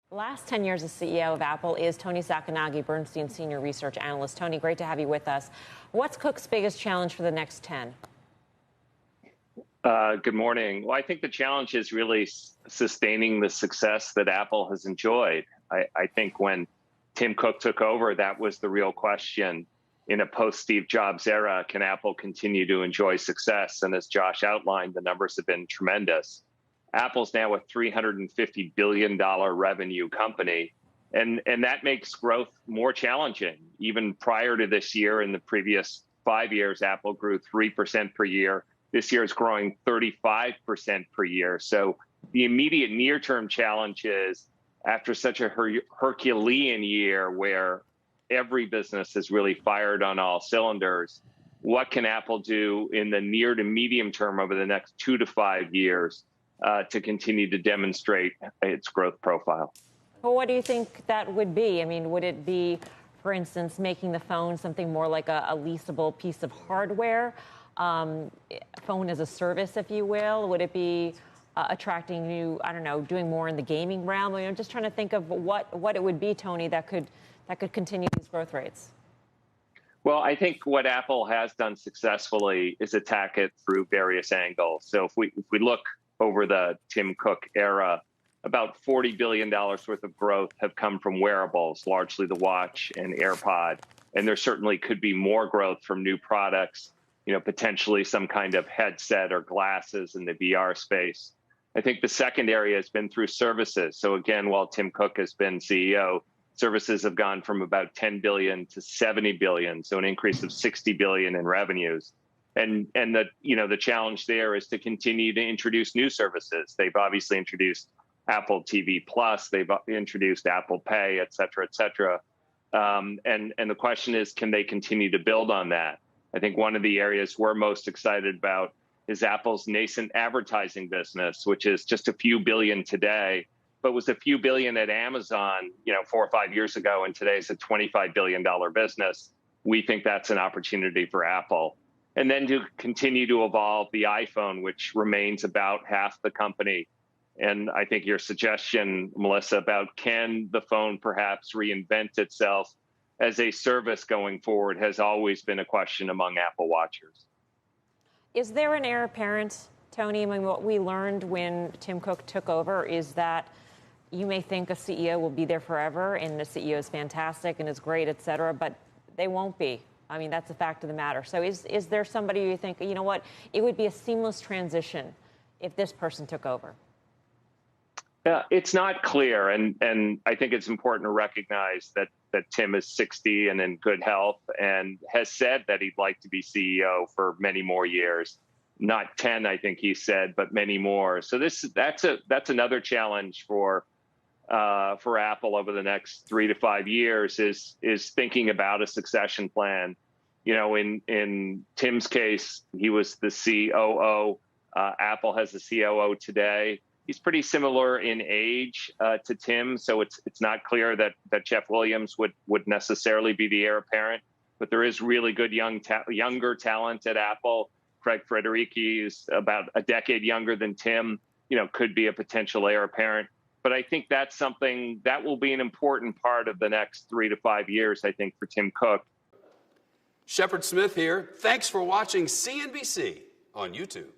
Last 10 years as CEO of Apple is Tony Sacconaghi, Bernstein Senior Research Analyst. Tony, great to have you with us. What's Cook's biggest challenge for the next 10? Good morning. Well, I think the challenge is really sustaining the success that Apple has enjoyed. I think when Tim Cook took over, that was the real question. In a post-Steve Jobs era, can Apple continue to enjoy success? And as Josh outlined, the numbers have been tremendous. Apple's now a $350 billion revenue company, and that makes growth more challenging. Even prior to this year, in the previous 5 years, Apple grew 3% per year. This year is growing 35% per year. So the immediate near-term challenge is, after such a Herculean year where every business has really fired on all cylinders, what can Apple do in the near to medium term over the next 2 to 5 years to continue to demonstrate its growth profile? Well, what do you think that would be? I mean, would it be, for instance, making the phone something more like a leasable piece of hardware, phone as a service, if you will? Would it be attracting new, I don't know, doing more in the gaming realm? I'm just trying to think of what it would be, Tony, that could continue these growth rates. Well, I think what Apple has done successfully is attack it through various angles. So if we look over the Tim Cook era, about $40 billion worth of growth have come from wearables, largely the watch and AirPod. And there certainly could be more growth from new products, potentially some kind of headset or glasses in the VR space. I think the second area has been through services. So again, while Tim Cook has been CEO, services have gone from about 10 billion to 70 billion, so an increase of 60 billion in revenues. And the challenge there is to continue to introduce new services. They've obviously introduced Apple TV Plus, they've introduced Apple Pay, et cetera, et cetera. And the question is, can they continue to build on that? I think one of the areas we're most excited about is Apple's nascent advertising business, which is just a few billion today, but was a few billion at Amazon, 4 or 5 years ago, and today it's a $25 billion business. We think that's an opportunity for Apple. And then to continue to evolve the iPhone, which remains about half the company. And I think your suggestion, Melissa, about can the phone perhaps reinvent itself as a service going forward has always been a question among Apple watchers. Is there an heir apparent, Tony? I mean, what we learned when Tim Cook took over is that you may think a CEO will be there forever and the CEO is fantastic and is great, et cetera, but they won't be. I mean, that's a fact of the matter. So is there somebody you think, you know what, it would be a seamless transition if this person took over? It's not clear, and I think it's important to recognize that Tim is 60 and in good health and has said that he'd like to be CEO for many more years. Not 10, I think he said, but many more. So that's another challenge for Apple over the next 3 to 5 years is thinking about a succession plan. In Tim's case, he was the COO. Apple has a COO today. He's pretty similar in age to Tim, so it's not clear that Jeff Williams would necessarily be the heir apparent. But there is really good younger talent at Apple. Craig Federighi is about a decade younger than Tim. Could be a potential heir apparent. But I think that's something that will be an important part of the next 3 to 5 years, I think, for Tim Cook. Shepard Smith here. Thanks for watching CNBC on YouTube.